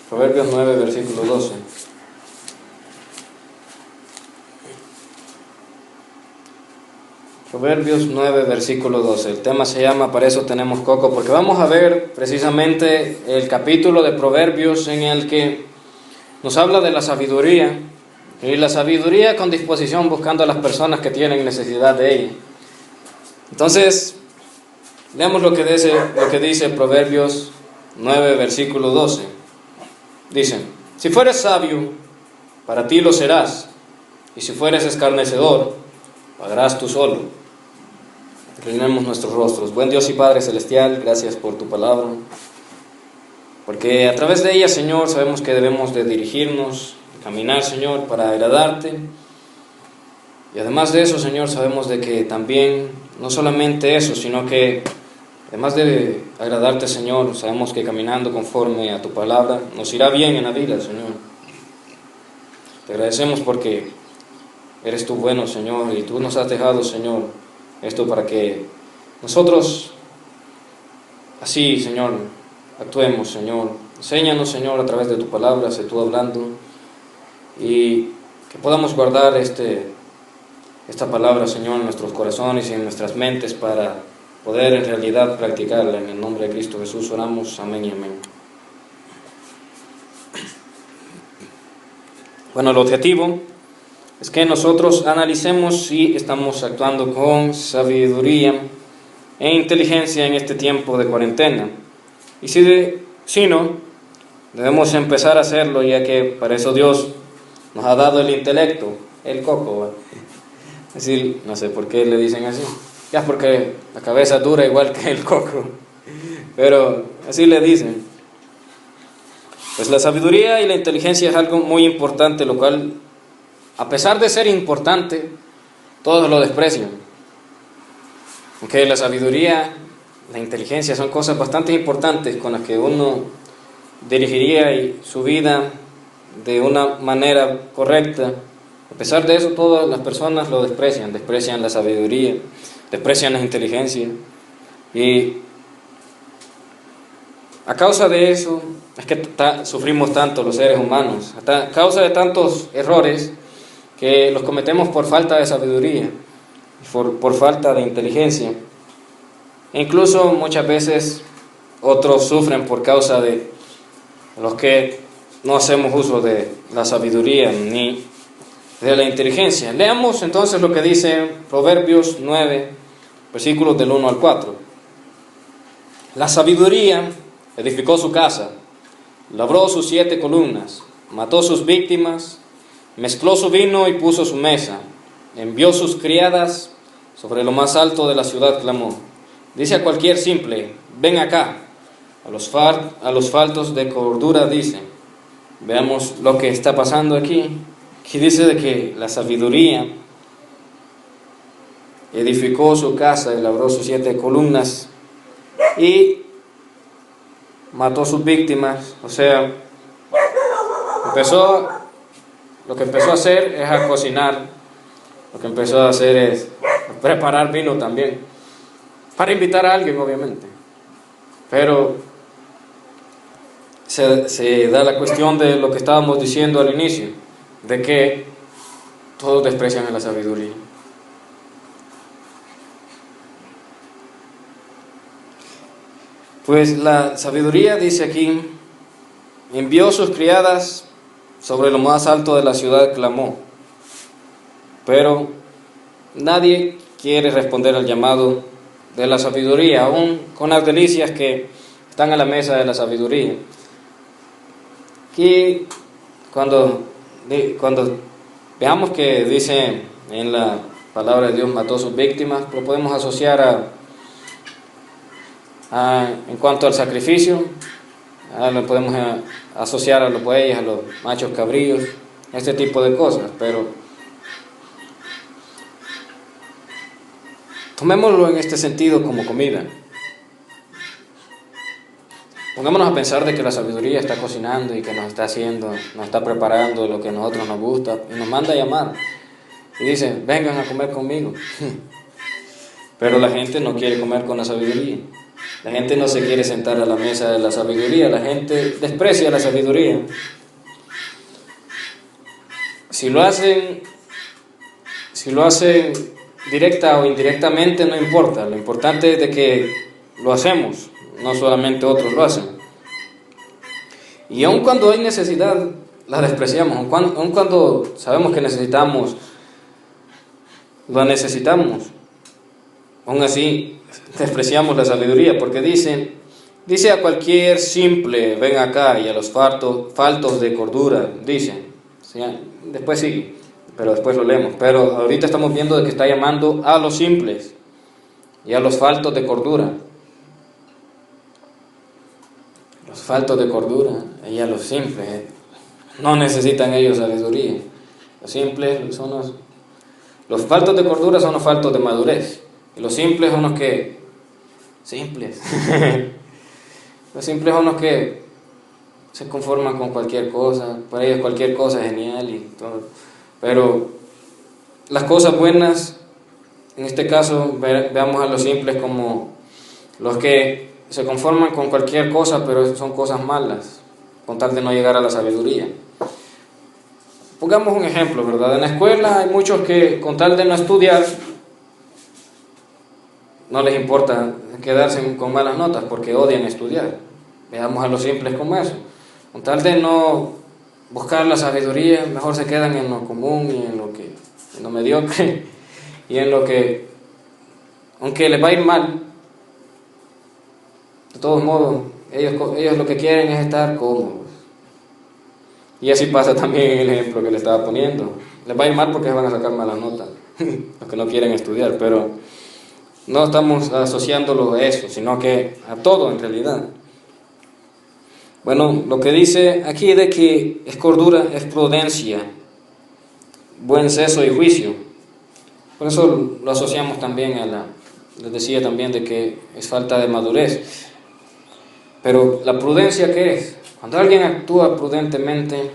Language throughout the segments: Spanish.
Proverbios 9, versículo 12. Proverbios 9, versículo 12. El tema se llama "Para eso tenemos coco", porque vamos a ver precisamente el capítulo de Proverbios en el que nos habla de la sabiduría, y la sabiduría con disposición buscando a las personas que tienen necesidad de ella. Entonces, leamos lo que dice Proverbios 9, versículo 12. Dice: si fueres sabio, para ti lo serás, y si fueres escarnecedor, pagarás tú solo. Inclinemos nuestros rostros. Buen Dios y Padre Celestial, gracias por tu palabra, porque a través de ella, Señor, sabemos que debemos de dirigirnos, caminar, Señor, para agradarte. Y además de eso, Señor, sabemos de que también, no solamente eso, sino que además de agradarte, Señor, sabemos que caminando conforme a tu palabra nos irá bien en la vida, Señor. Te agradecemos porque eres tú bueno, Señor, y tú nos has dejado, Señor, esto para que nosotros así, Señor, actuemos, Señor. Enséñanos, Señor, a través de tu palabra, sé tú hablando, y que podamos guardar esta palabra, Señor, en nuestros corazones y en nuestras mentes para poder en realidad practicarla. En el nombre de Cristo Jesús oramos, amén y amén. Bueno, el objetivo es que nosotros analicemos si estamos actuando con sabiduría e inteligencia en este tiempo de cuarentena. Y si no, debemos empezar a hacerlo, ya que para eso Dios nos ha dado el intelecto, el coco, ¿verdad? Es decir, no sé por qué le dicen así. Ya es porque la cabeza es dura igual que el coco, pero así le dicen. Pues la sabiduría y la inteligencia es algo muy importante, lo cual, a pesar de ser importante, todos lo desprecian. Aunque la sabiduría, la inteligencia son cosas bastante importantes con las que uno dirigiría su vida de una manera correcta. A pesar de eso, todas las personas lo desprecian la sabiduría, desprecian la inteligencia. Y a causa de eso es que sufrimos tanto los seres humanos, a causa de tantos errores que los cometemos por falta de sabiduría, por falta de inteligencia. E incluso muchas veces otros sufren por causa de los que no hacemos uso de la sabiduría ni de la inteligencia. Leamos entonces lo que dice Proverbios 9, versículos del 1 al 4. La sabiduría edificó su casa, labró sus 7 columnas, mató sus víctimas, mezcló su vino y puso su mesa, envió sus criadas, sobre lo más alto de la ciudad clamó. Dice a cualquier simple: ven acá. A los faltos de cordura dice. Veamos lo que está pasando aquí. Aquí dice de que la sabiduría edificó su casa y labró sus 7 columnas y mató sus víctimas. O sea, lo que empezó a hacer es a cocinar. Lo que empezó a hacer es preparar vino también, para invitar a alguien, obviamente. Pero se da la cuestión de lo que estábamos diciendo al inicio, de que todos desprecian a la sabiduría. Pues la sabiduría, dice aquí, envió sus criadas, sobre lo más alto de la ciudad clamó. Pero nadie quiere responder al llamado de la sabiduría, aún con las delicias que están a la mesa de la sabiduría. Aquí, cuando veamos que dice en la palabra de Dios, mató sus víctimas, lo podemos asociar en cuanto al sacrificio, lo podemos asociar a los bueyes, a los machos cabríos, este tipo de cosas. Pero tomémoslo en este sentido como comida. Pongámonos a pensar de que la sabiduría está cocinando y que nos está preparando lo que a nosotros nos gusta, y nos manda a llamar y dice: vengan a comer conmigo. Pero la gente no quiere comer con la sabiduría. La gente no se quiere sentar a la mesa de la sabiduría, la gente desprecia la sabiduría. Si lo hacen directa o indirectamente, no importa. Lo importante es de que lo hacemos, no solamente otros lo hacen. Y aun cuando hay necesidad, la despreciamos. Aun cuando sabemos que la necesitamos, aún así despreciamos la sabiduría, porque dice a cualquier simple, ven acá, y a los faltos de cordura, dice. ¿Sí? Después sí, pero después lo leemos. Pero ahorita estamos viendo de que está llamando a los simples y a los faltos de cordura. Los faltos de cordura y a los simples. No necesitan ellos sabiduría. Los simples son los faltos de cordura son los faltos de madurez. Y los simples son los que... Simples. Los simples son los que se conforman con cualquier cosa. Para ellos cualquier cosa es genial y todo. Pero las cosas buenas, en este caso, veamos a los simples como los que se conforman con cualquier cosa, pero son cosas malas, con tal de no llegar a la sabiduría. Pongamos un ejemplo, ¿verdad? En la escuela hay muchos que con tal de no estudiar, no les importa quedarse con malas notas porque odian estudiar. Veamos a los simples como eso. Con tal de no buscar la sabiduría, mejor se quedan en lo común y en lo mediocre y en lo que, aunque les va a ir mal, de todos modos, ellos lo que quieren es estar cómodos. Y así pasa también en el ejemplo que le estaba poniendo. Les va a ir mal porque van a sacar malas notas, los que no quieren estudiar, pero no estamos asociándolo a eso, sino que a todo en realidad. Bueno, lo que dice aquí de que es cordura, es prudencia, buen seso y juicio. Por eso lo asociamos también les decía también de que es falta de madurez. Pero la prudencia, ¿qué es? Cuando alguien actúa prudentemente,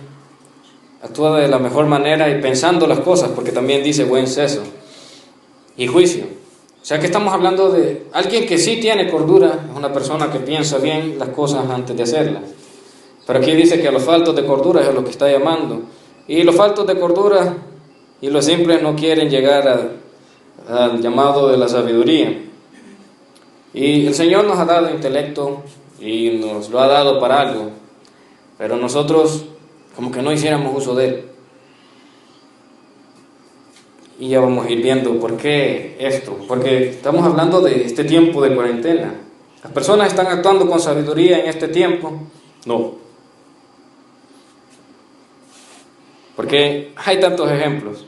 actúa de la mejor manera y pensando las cosas, porque también dice buen seso y juicio. O sea que estamos hablando de alguien que sí tiene cordura, es una persona que piensa bien las cosas antes de hacerlas. Pero aquí dice que a los faltos de cordura es lo que está llamando. Y los faltos de cordura y los simples no quieren llegar al llamado de la sabiduría. Y el Señor nos ha dado intelecto y nos lo ha dado para algo, pero nosotros como que no hiciéramos uso de él. Y ya vamos a ir viendo por qué esto, porque estamos hablando de este tiempo de cuarentena. ¿Las personas están actuando con sabiduría en este tiempo? No. Porque hay tantos ejemplos.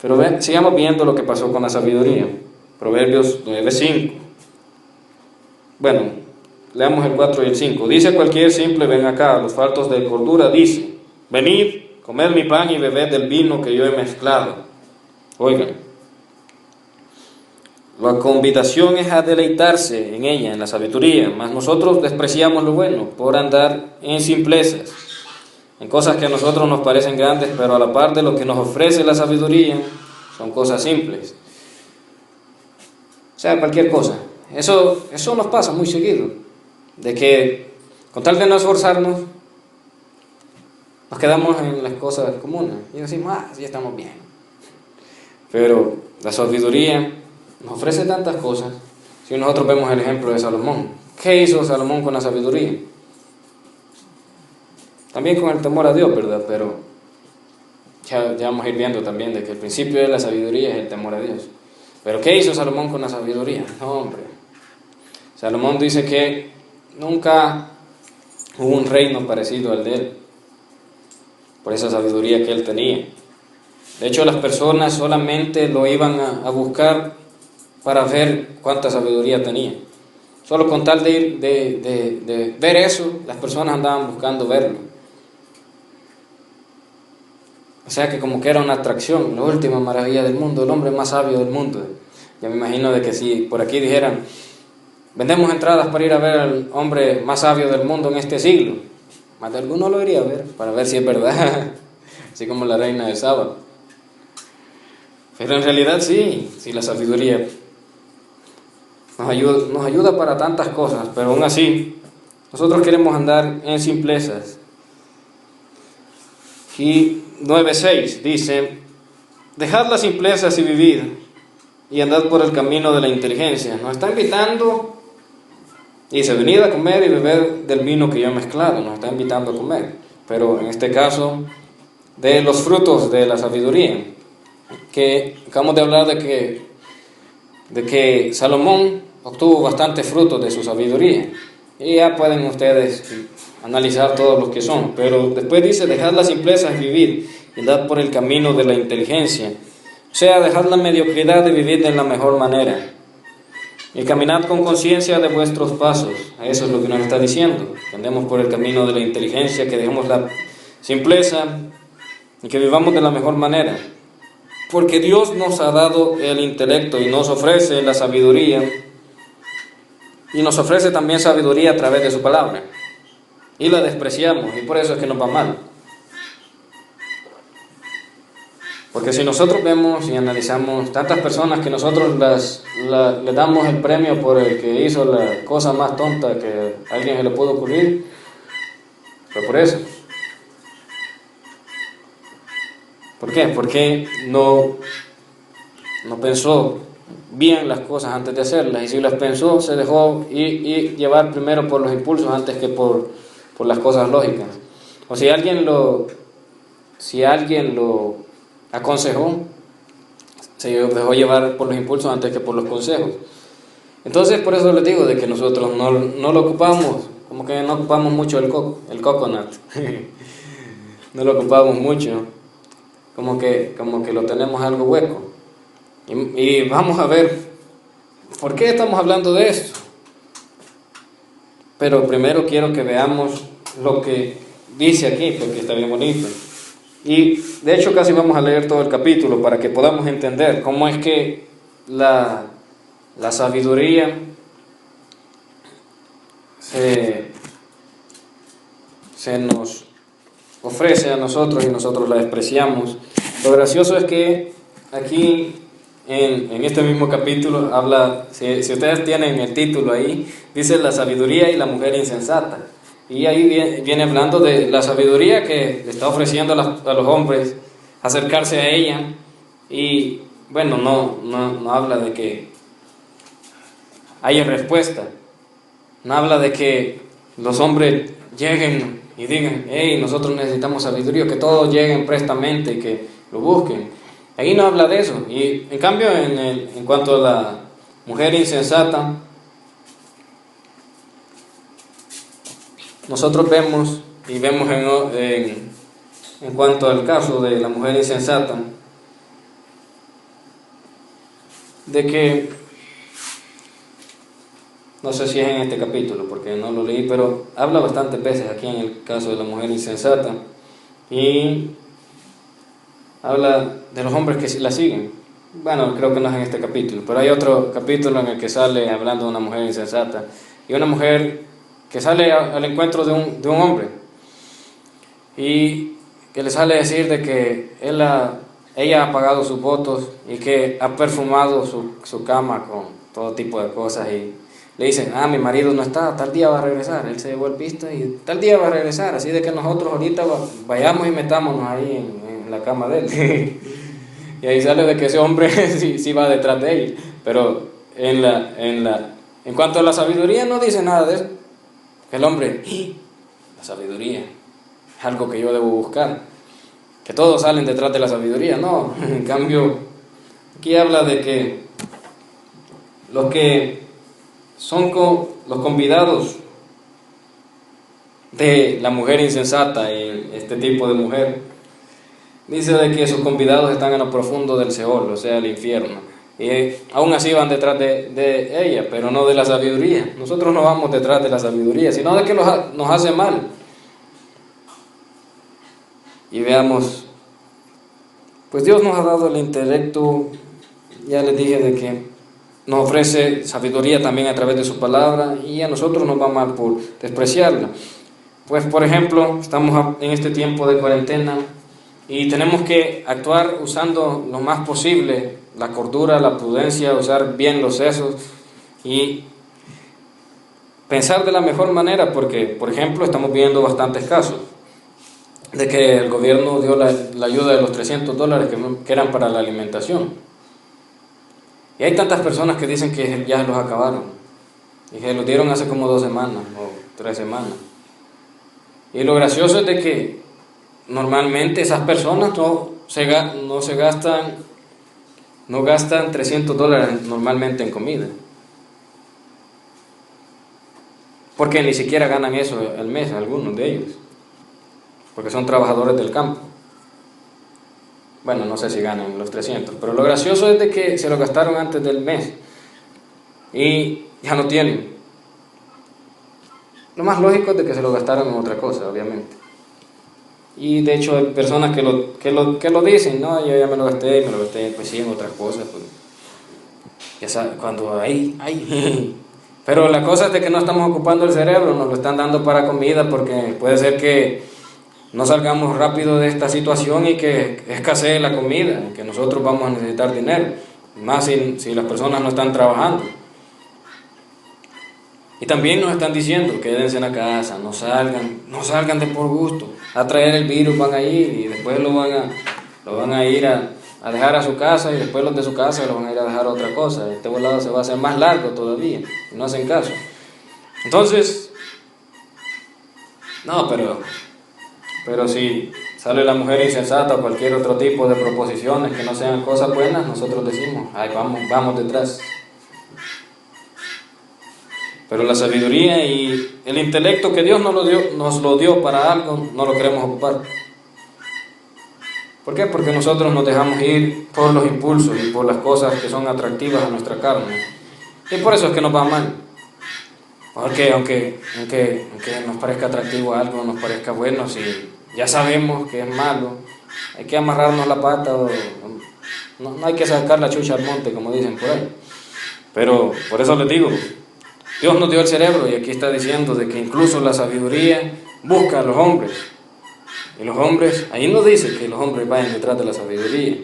Pero sigamos viendo lo que pasó con la sabiduría. Proverbios 9:5. Bueno, leamos el 4 y el 5. Dice cualquier simple, ven acá, los faltos de cordura, dice, venid, comed mi pan y bebed del vino que yo he mezclado. Oigan, la convidación es a deleitarse en ella, en la sabiduría, mas nosotros despreciamos lo bueno por andar en simplezas, en cosas que a nosotros nos parecen grandes, pero a la par de lo que nos ofrece la sabiduría, son cosas simples. O sea, cualquier cosa. Eso nos pasa muy seguido, de que con tal de no esforzarnos, nos quedamos en las cosas comunes y decimos, sí estamos bien. Pero la sabiduría nos ofrece tantas cosas. Si nosotros vemos el ejemplo de Salomón, ¿qué hizo Salomón con la sabiduría? También con el temor a Dios, ¿verdad? Pero ya vamos a ir viendo también de que el principio de la sabiduría es el temor a Dios. Pero ¿qué hizo Salomón con la sabiduría? No, hombre. Salomón dice que nunca hubo un reino parecido al de él, por esa sabiduría que él tenía. De hecho, las personas solamente lo iban a buscar para ver cuánta sabiduría tenía. Solo con tal de ver eso, las personas andaban buscando verlo. O sea que como que era una atracción, la última maravilla del mundo, el hombre más sabio del mundo. Ya me imagino de que si por aquí dijeran, vendemos entradas para ir a ver al hombre más sabio del mundo en este siglo, más de alguno lo iría a ver, para ver si es verdad, así como la reina del sábado. Pero en realidad sí la sabiduría nos ayuda para tantas cosas, pero aún así, nosotros queremos andar en simplezas. Y 9:6 dice: dejad las simplezas y vivid, y andad por el camino de la inteligencia. Nos está invitando, dice: venid a comer y beber del vino que yo he mezclado. Nos está invitando a comer, pero en este caso, de los frutos de la sabiduría, que acabamos de hablar de que Salomón obtuvo bastantes frutos de su sabiduría, y ya pueden ustedes analizar todos los que son, pero después dice: dejad las simplezas y vivid, y andad por el camino de la inteligencia. O sea, dejad la mediocridad y vivid de la mejor manera, y caminad con conciencia de vuestros pasos. Eso es lo que nos está diciendo, que andemos por el camino de la inteligencia, que dejemos la simpleza y que vivamos de la mejor manera, porque Dios nos ha dado el intelecto y nos ofrece la sabiduría, y nos ofrece también sabiduría a través de su palabra, y la despreciamos, y por eso es que nos va mal. Porque si nosotros vemos y analizamos tantas personas que nosotros le damos el premio por el que hizo la cosa más tonta que a alguien se le pudo ocurrir, fue por eso. ¿Por qué? Porque no pensó bien las cosas antes de hacerlas, y si las pensó, se dejó y llevar primero por los impulsos antes que por las cosas lógicas. O si alguien lo aconsejó, se dejó llevar por los impulsos antes que por los consejos. Entonces, por eso les digo de que nosotros no lo ocupamos, como que no ocupamos mucho el coconut. No lo ocupamos mucho, como que lo tenemos algo hueco. Y vamos a ver por qué estamos hablando de esto. Pero primero quiero que veamos lo que dice aquí, porque está bien bonito. Y de hecho casi vamos a leer todo el capítulo para que podamos entender cómo es que la sabiduría se nos ofrece a nosotros y nosotros la despreciamos. Lo gracioso es que aquí en este mismo capítulo habla, si ustedes tienen el título ahí, dice la sabiduría y la mujer insensata. Y ahí viene hablando de la sabiduría que le está ofreciendo a los hombres acercarse a ella. Y bueno, no habla de que haya respuesta. No habla de que los hombres lleguen y digan: hey, nosotros necesitamos sabiduría, que todos lleguen prestamente y que lo busquen. Ahí no habla de eso. Y en cambio, en cuanto a la mujer insensata, nosotros vemos en cuanto al caso de la mujer insensata, de que, no sé si es en este capítulo porque no lo leí, pero habla bastantes veces aquí en el caso de la mujer insensata, y habla de los hombres que la siguen. Bueno, creo que no es en este capítulo, pero hay otro capítulo en el que sale hablando de una mujer insensata, y una mujer que sale al encuentro de un hombre, y que le sale a decir de que ella ha pagado sus votos y que ha perfumado su cama con todo tipo de cosas, y le dicen: mi marido no está, tal día va a regresar, él se llevó el pisto y tal día va a regresar, así de que nosotros ahorita vayamos y metámonos ahí en la cama de él. Y ahí sale de que ese hombre sí va detrás de ella, pero en cuanto a la sabiduría no dice nada de eso. El hombre: la sabiduría es algo que yo debo buscar, que todos salen detrás de la sabiduría. No, en cambio aquí habla de que los que son los convidados de la mujer insensata, y este tipo de mujer, dice de que sus convidados están en lo profundo del Seol, o sea, el infierno. Y aún así van detrás de ella, pero no de la sabiduría. Nosotros no vamos detrás de la sabiduría, sino de que nos hace mal. Y veamos, pues Dios nos ha dado el intelecto, ya les dije de que nos ofrece sabiduría también a través de su palabra, y a nosotros nos va mal por despreciarla. Pues por ejemplo, estamos en este tiempo de cuarentena y tenemos que actuar usando lo más posible la cordura, la prudencia, usar bien los sesos, y pensar de la mejor manera, porque, por ejemplo, estamos viendo bastantes casos de que el gobierno dio la ayuda de los $300 que eran para la alimentación. Y hay tantas personas que dicen que ya los acabaron y que los dieron hace como 2 semanas o 3 semanas. Y lo gracioso es de que normalmente esas personas no gastan $300 normalmente en comida, porque ni siquiera ganan eso al mes, algunos de ellos, porque son trabajadores del campo. Bueno, no sé si ganan los 300, pero lo gracioso es de que se lo gastaron antes del mes y ya no tienen. Lo más lógico es de que se lo gastaron en otra cosa, obviamente. Y de hecho hay personas que lo dicen, no, yo ya me lo gasté, pues sí, en otras cosas, pues. Ya sabes, cuando hay. Pero la cosa es de que no estamos ocupando el cerebro, nos lo están dando para comida, porque puede ser que no salgamos rápido de esta situación y que escasee la comida, y que nosotros vamos a necesitar dinero, más si las personas no están trabajando. Y también nos están diciendo, quédense en la casa, no salgan de por gusto, a traer el virus van a ir y después lo van a ir a dejar a su casa y después los de su casa lo van a ir a dejar a otra cosa. Este volado se va a hacer más largo todavía y no hacen caso. Entonces, no, pero si sale la mujer insensata o cualquier otro tipo de proposiciones que no sean cosas buenas, nosotros decimos, ay, vamos detrás. Pero la sabiduría y el intelecto que Dios nos lo dio para algo, no lo queremos ocupar. ¿Por qué? Porque nosotros nos dejamos ir por los impulsos y por las cosas que son atractivas a nuestra carne. Y por eso es que nos va mal. Porque aunque nos parezca atractivo algo, nos parezca bueno, si ya sabemos que es malo, hay que amarrarnos la pata, no hay que sacar la chucha al monte, como dicen por ahí. Pero por eso les digo, Dios nos dio el cerebro y aquí está diciendo de que incluso la sabiduría busca a los hombres. Y los hombres, ahí no dice que los hombres vayan detrás de la sabiduría.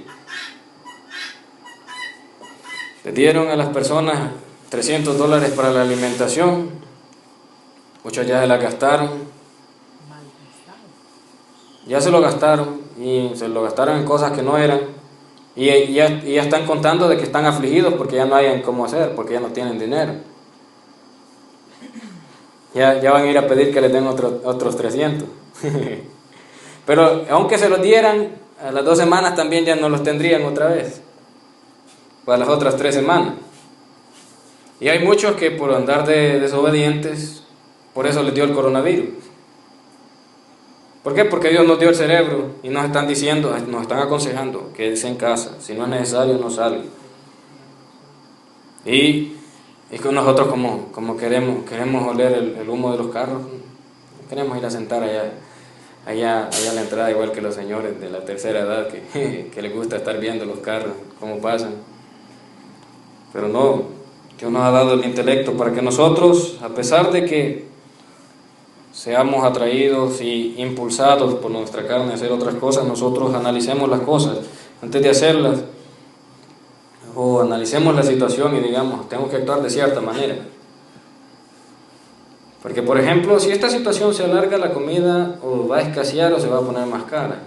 Le dieron a las personas $300 para la alimentación, muchos ya se la gastaron. Ya se lo gastaron y se lo gastaron en cosas que no eran. Y ya están contando de que están afligidos porque ya no hayan cómo hacer, porque ya no tienen dinero. Ya van a ir a pedir que les den otros 300. Pero aunque se los dieran, a las 2 semanas también ya no los tendrían otra vez. O a las otras 3 semanas. Y hay muchos que por andar de desobedientes, por eso les dio el coronavirus. ¿Por qué? Porque Dios nos dio el cerebro y nos están diciendo, nos están aconsejando, quédese en casa, si no es necesario no salga. Y con nosotros como queremos oler el humo de los carros, queremos ir a sentar allá a la entrada, igual que los señores de la tercera edad que les gusta estar viendo los carros, cómo pasan. Pero no, Dios nos ha dado el intelecto para que nosotros, a pesar de que seamos atraídos y impulsados por nuestra carne a hacer otras cosas, nosotros analicemos las cosas antes de hacerlas, o analicemos la situación y digamos, tengo que actuar de cierta manera. Porque, por ejemplo, si esta situación se alarga, la comida o va a escasear o se va a poner más cara.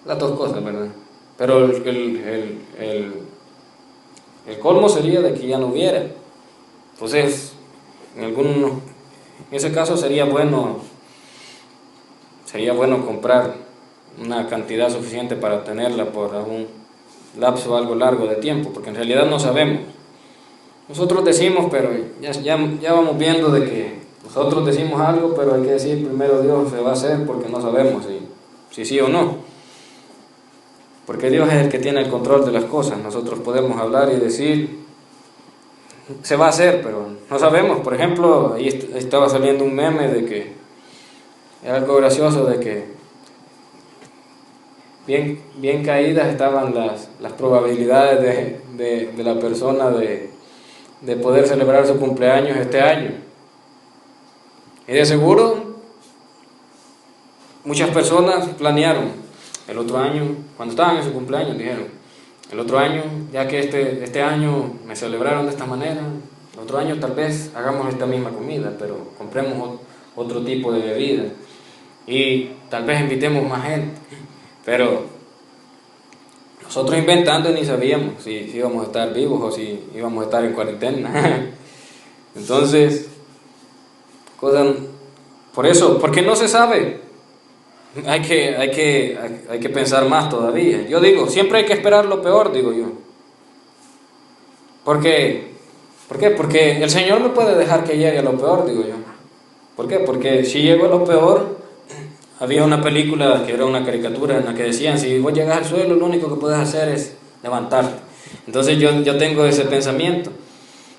Las dos cosas, ¿verdad? Pero el colmo sería de que ya no hubiera. Entonces, en ese caso sería bueno comprar una cantidad suficiente para obtenerla por un lapso algo largo de tiempo, porque en realidad no sabemos. Nosotros decimos, pero ya vamos viendo de que nosotros decimos algo, pero hay que decir primero Dios se va a hacer, porque no sabemos si sí o no. Porque Dios es el que tiene el control de las cosas. Nosotros podemos hablar y decir se va a hacer, pero no sabemos. Por ejemplo, ahí estaba saliendo un meme de que era algo gracioso, de que bien caídas estaban las probabilidades de la persona de poder celebrar su cumpleaños este año. Y de seguro muchas personas planearon el otro año, cuando estaban en su cumpleaños, dijeron, El otro año, ya que este año me celebraron de esta manera, el otro año tal vez hagamos esta misma comida, pero compremos otro tipo de bebida y tal vez invitemos más gente. Pero nosotros inventando ni sabíamos si íbamos a estar vivos o si íbamos a estar en cuarentena. Entonces, por eso, porque no se sabe, hay que pensar más todavía. Yo digo, siempre hay que esperar lo peor, digo yo. ¿Por qué? Porque el Señor no puede dejar que llegue a lo peor, digo yo. ¿Por qué? Porque si llegó a lo peor, había una película que era una caricatura en la que decían, si vos llegas al suelo, lo único que puedes hacer es levantarte. Entonces yo tengo ese pensamiento.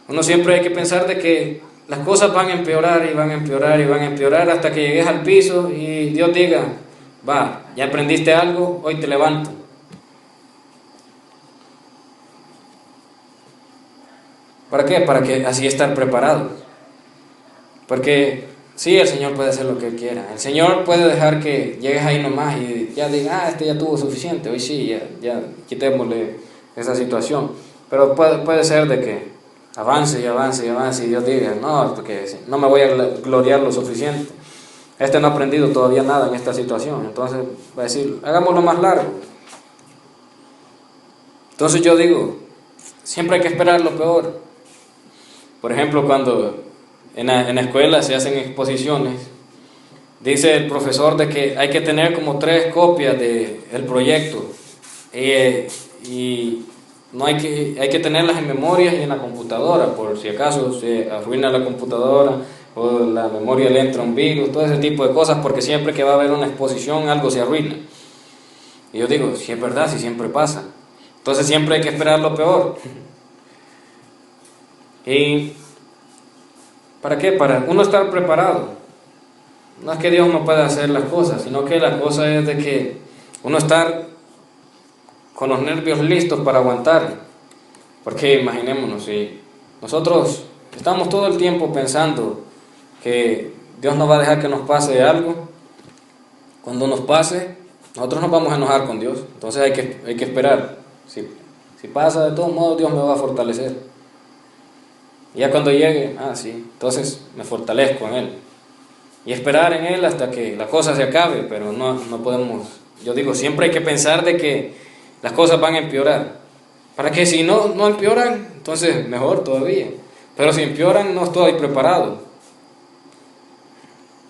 Uno siempre hay que pensar de que las cosas van a empeorar y van a empeorar y van a empeorar hasta que llegues al piso y Dios diga, va, ya aprendiste algo, hoy te levanto. ¿Para qué? Para que así estar preparados. Porque sí, el Señor puede hacer lo que Él quiera. El Señor puede dejar que llegues ahí nomás y ya diga, este ya tuvo suficiente, hoy sí, ya quitémosle esa situación. Pero puede ser de que avance y avance y avance y Dios diga, no, porque no me voy a gloriar lo suficiente. Este no ha aprendido todavía nada en esta situación. Entonces va a decir, hagámoslo más largo. Entonces yo digo, siempre hay que esperar lo peor. Por ejemplo, cuando en la escuela se hacen exposiciones, dice el profesor de que hay que tener como 3 copias del proyecto y no hay que tenerlas en memoria y en la computadora, por si acaso se arruina la computadora o la memoria le entra un virus, todo ese tipo de cosas, porque siempre que va a haber una exposición algo se arruina. Y yo digo, si es verdad, si siempre pasa. Entonces siempre hay que esperar lo peor. ¿Y para qué? Para uno estar preparado. No es que Dios no pueda hacer las cosas, sino que la cosa es de que uno estar con los nervios listos para aguantar. Porque imaginémonos, si nosotros estamos todo el tiempo pensando que Dios no va a dejar que nos pase algo, cuando nos pase, nosotros nos vamos a enojar con Dios. Entonces hay que esperar. Si pasa, de todos modos Dios me va a fortalecer. Y ya cuando llegue, sí, entonces me fortalezco en Él. Y esperar en Él hasta que la cosa se acabe, pero no podemos. Yo digo, siempre hay que pensar de que las cosas van a empeorar. Para que si no empeoran, entonces mejor todavía. Pero si empeoran, no estoy preparado.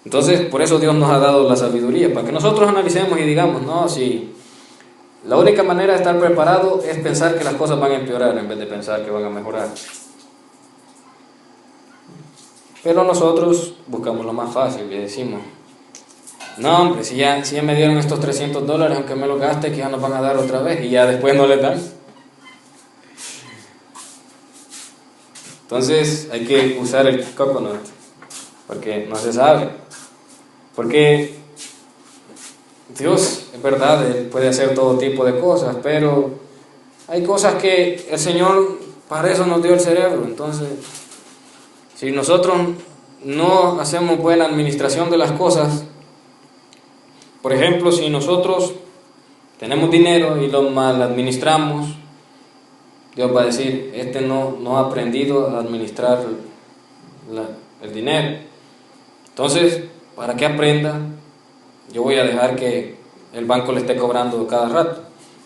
Entonces, por eso Dios nos ha dado la sabiduría, para que nosotros analicemos y digamos, no, si la única manera de estar preparado es pensar que las cosas van a empeorar en vez de pensar que van a mejorar. Pero nosotros buscamos lo más fácil y decimos, no hombre, si ya me dieron estos $300, aunque me lo gaste, que ya nos van a dar otra vez, y ya después no les dan. Entonces hay que usar el coconut, porque no se sabe. Porque Dios, es verdad, Él puede hacer todo tipo de cosas, pero hay cosas que el Señor para eso nos dio el cerebro. Entonces, si nosotros no hacemos buena administración de las cosas, por ejemplo, si nosotros tenemos dinero y lo mal administramos, Dios va a decir, este no ha aprendido a administrar el dinero. Entonces, para que aprenda, yo voy a dejar que el banco le esté cobrando cada rato.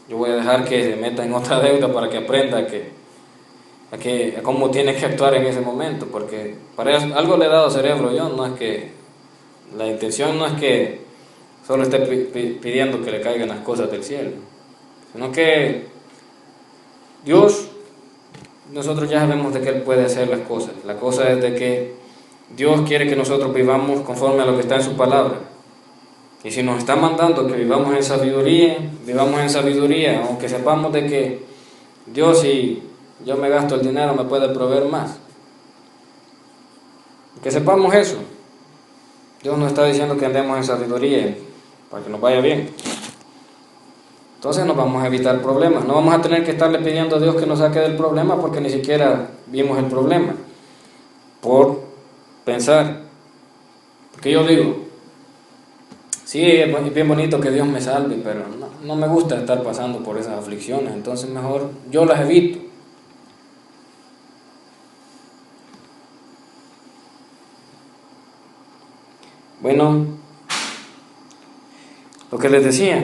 Yo voy a dejar que se meta en otra deuda para que aprenda a cómo tiene que actuar en ese momento, porque para eso, algo le he dado cerebro yo, no es que la intención no es que solo esté pidiendo que le caigan las cosas del cielo, sino que Dios, nosotros ya sabemos de que Él puede hacer las cosas. La cosa es de que Dios quiere que nosotros vivamos conforme a lo que está en su palabra. Y si nos está mandando que vivamos en sabiduría, aunque sepamos de que Dios, si yo me gasto el dinero, me puede proveer más. Que sepamos eso. Dios nos está diciendo que andemos en sabiduría para que nos vaya bien. Entonces nos vamos a evitar problemas. No vamos a tener que estarle pidiendo a Dios que nos saque del problema porque ni siquiera vimos el problema. Por pensar. Porque yo digo, Sí, es bien bonito que Dios me salve, pero no me gusta estar pasando por esas aflicciones, entonces mejor yo las evito. Bueno, lo que les decía,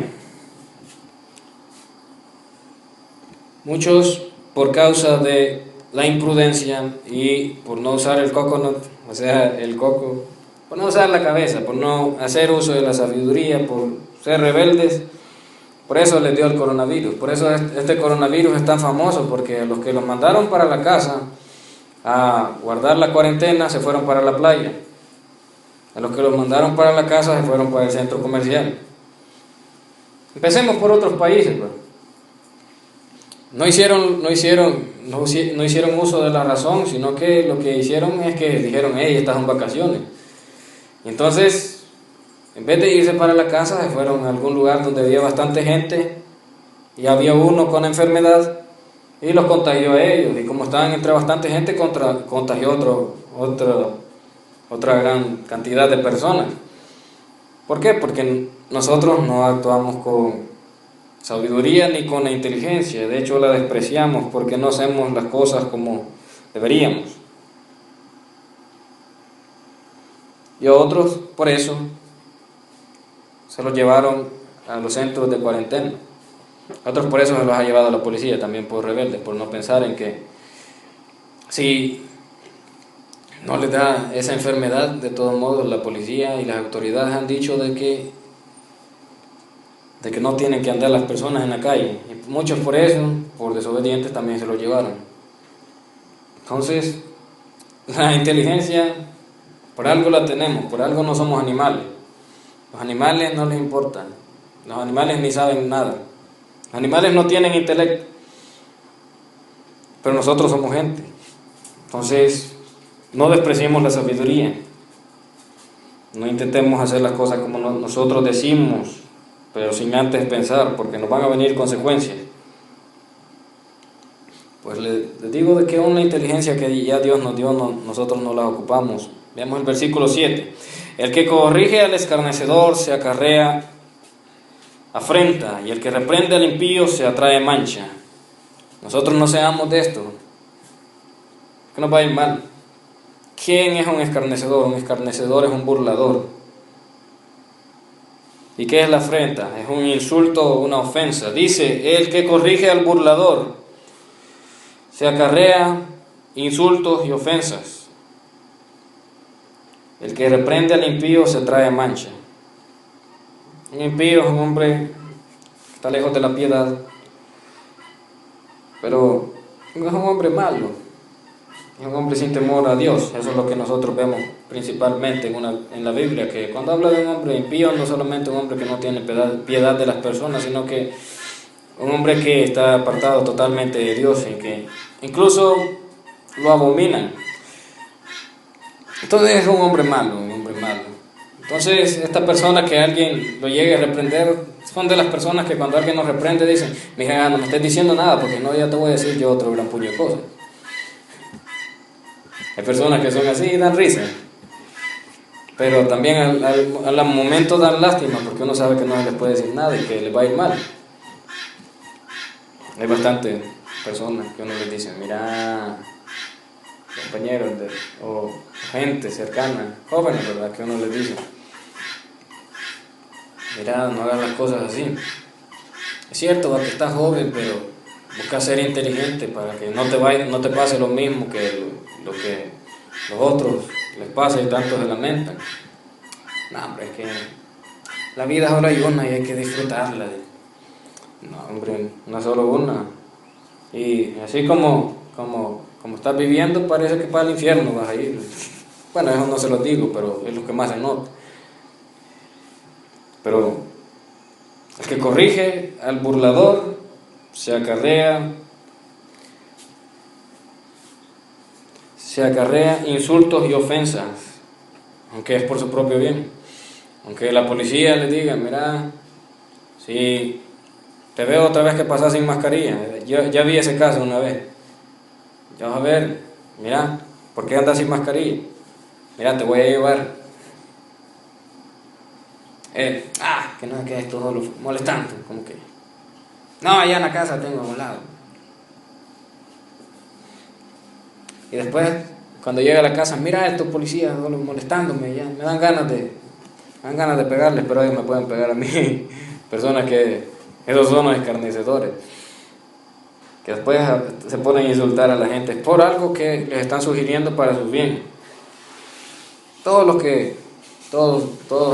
muchos por causa de la imprudencia y por no usar el coconut, o sea, el coco, por no usar la cabeza, por no hacer uso de la sabiduría, por ser rebeldes, por eso les dio el coronavirus. Por eso este coronavirus es tan famoso, porque a los que los mandaron para la casa a guardar la cuarentena se fueron para la playa. A los que los mandaron para la casa se fueron para el centro comercial. Empecemos por otros países, pues. No hicieron uso de la razón, sino que lo que hicieron es que dijeron, hey, estas son vacaciones. Y entonces, en vez de irse para la casa, se fueron a algún lugar donde había bastante gente y había uno con enfermedad y los contagió a ellos. Y como estaban entre bastante gente, contagió otra gran cantidad de personas. ¿Por qué? Porque nosotros no actuamos con sabiduría ni con la inteligencia, de hecho la despreciamos porque no hacemos las cosas como deberíamos. Y otros, por eso, se los llevaron a los centros de cuarentena. Otros por eso se los ha llevado la policía, también por rebeldes, por no pensar en que si no les da esa enfermedad, de todos modos la policía y las autoridades han dicho de que no tienen que andar las personas en la calle, y muchos por eso, por desobedientes, también se lo llevaron. Entonces, la inteligencia, por algo la tenemos, por algo no somos animales. Los animales no les importan, los animales ni saben nada, los animales no tienen intelecto, pero nosotros somos gente. Entonces, no despreciemos la sabiduría, no intentemos hacer las cosas como nosotros decimos, pero sin antes pensar, porque nos van a venir consecuencias. Pues les digo de que una inteligencia que ya Dios nos dio, nosotros no la ocupamos. Veamos el versículo 7. El que corrige al escarnecedor se acarrea afrenta, y el que reprende al impío se atrae mancha. Nosotros no seamos de esto, que nos va a ir mal. ¿Quién es un escarnecedor? Un escarnecedor es un burlador. ¿Y qué es la afrenta? Es un insulto o una ofensa. Dice, el que corrige al burlador se acarrea insultos y ofensas. El que reprende al impío se trae mancha. Un impío es un hombre que está lejos de la piedad, pero no es un hombre malo. Es un hombre sin temor a Dios. Eso es lo que nosotros vemos principalmente en la Biblia, que cuando habla de un hombre impío, no solamente un hombre que no tiene piedad de las personas, sino que un hombre que está apartado totalmente de Dios y que incluso lo abominan. Entonces es un hombre malo, un hombre malo. Entonces esta persona que alguien lo llegue a reprender, son de las personas que cuando alguien nos reprende dicen, mira, no me estés diciendo nada porque no, ya te voy a decir yo otro gran puño de cosas. Hay personas que son así y dan risa, pero también al momento dan lástima porque uno sabe que no les puede decir nada y que les va a ir mal. Hay bastantes personas que uno les dice, mira, compañeros o gente cercana, jóvenes, ¿verdad? Que uno les dice, mira, no hagas las cosas así. Es cierto que estás joven, pero busca ser inteligente para que no te pase lo mismo que lo que los otros les pasa y tanto se lamentan. No, hombre, es que la vida ahora hay una y hay que disfrutarla. No, hombre, no solo una. Y así como estás viviendo, parece que para el infierno vas a ir. Bueno, eso no se lo digo, pero es lo que más se nota. Pero el que corrige al burlador se acarrea insultos y ofensas, aunque es por su propio bien. Aunque la policía le diga, mira, si te veo otra vez que pasas sin mascarilla, ya vi ese caso una vez, ya vas a ver, mira, ¿por qué andas sin mascarilla? Mira, te voy a llevar. Que no es que esto solo molestando, como que, no, allá en la casa tengo a un lado. Y después, cuando llega a la casa, mira a estos policías solo molestándome, ya me dan ganas de pegarles, pero ellos me pueden pegar a mí. Personas que, esos son los escarnecedores, que después se ponen a insultar a la gente por algo que les están sugiriendo para su bien. Todos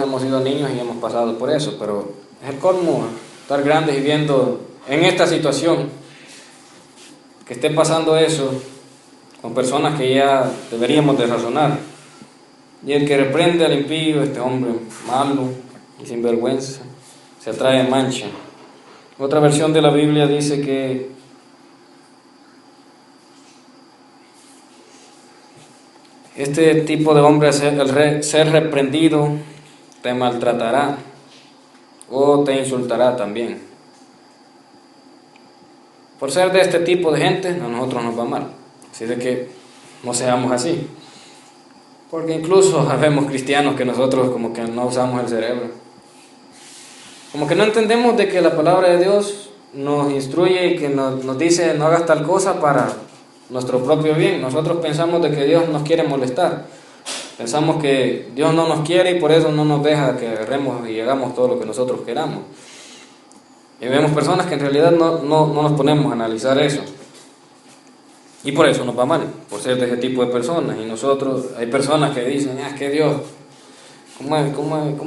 hemos sido niños y hemos pasado por eso, pero es el colmo estar grandes y viendo en esta situación que esté pasando eso con personas que ya deberíamos de razonar. Y el que reprende al impío, este hombre malo y sin vergüenza, se atrae mancha. Otra versión de la Biblia dice que este tipo de hombre, al ser reprendido, te maltratará o te insultará también. Por ser de este tipo de gente, a nosotros nos va mal. Así de que no seamos así. Porque incluso sabemos cristianos que nosotros como que no usamos el cerebro. Como que no entendemos de que la palabra de Dios nos instruye y que nos dice no hagas tal cosa para nuestro propio bien. Nosotros pensamos de que Dios nos quiere molestar. Pensamos que Dios no nos quiere y por eso no nos deja que agarremos y hagamos todo lo que nosotros queramos. Y vemos personas que en realidad no nos ponemos a analizar eso. Y por eso nos va mal, por ser de ese tipo de personas. Y nosotros, hay personas que dicen, es que Dios, como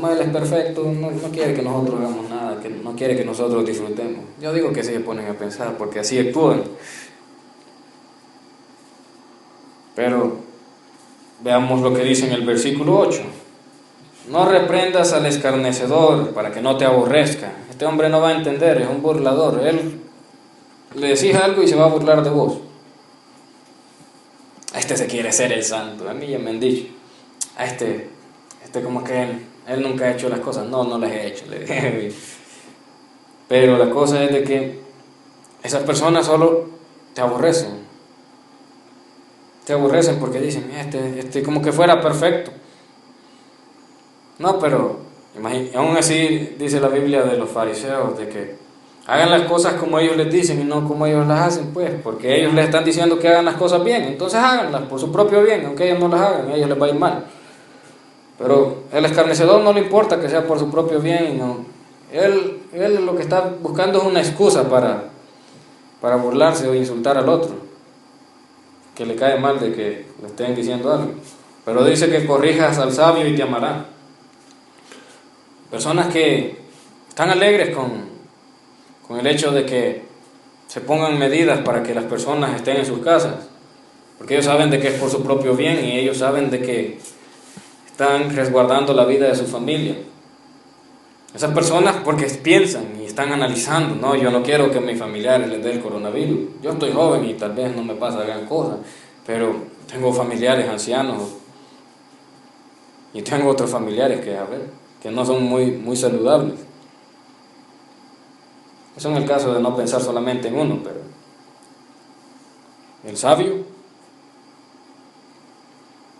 Él es perfecto, no quiere que nosotros hagamos nada, que no quiere que nosotros disfrutemos. Yo digo que sí se ponen a pensar, porque así actúan. Pero veamos lo que dice en el versículo 8. No reprendas al escarnecedor para que no te aborrezca. Este hombre no va a entender, es un burlador. Él le decís algo y se va a burlar de vos. Este se quiere ser el santo. A mí ya me han dicho. A este como que él nunca ha hecho las cosas. No las he hecho. Pero la cosa es de que esas personas solo te aborrecen. Te aborrecen porque dicen, este como que fuera perfecto. No, pero aún así dice la Biblia de los fariseos de que hagan las cosas como ellos les dicen y no como ellos las hacen, pues, porque ellos les están diciendo que hagan las cosas bien, entonces háganlas por su propio bien, aunque ellos no las hagan, a ellos les va a ir mal. Pero el escarnecedor no le importa que sea por su propio bien, no. Él lo que está buscando es una excusa para burlarse o insultar al otro, que le cae mal de que le estén diciendo algo. Pero dice que corrijas al sabio y te amará. Personas que están alegres con el hecho de que se pongan medidas para que las personas estén en sus casas, porque ellos saben de que es por su propio bien y ellos saben de que están resguardando la vida de su familia. Esas personas porque piensan y están analizando, no, yo no quiero que a mis familiares les dé el coronavirus. Yo estoy joven y tal vez no me pasa gran cosa, pero tengo familiares ancianos y tengo otros familiares que no son muy saludables. Eso en el caso de no pensar solamente en uno, pero el sabio.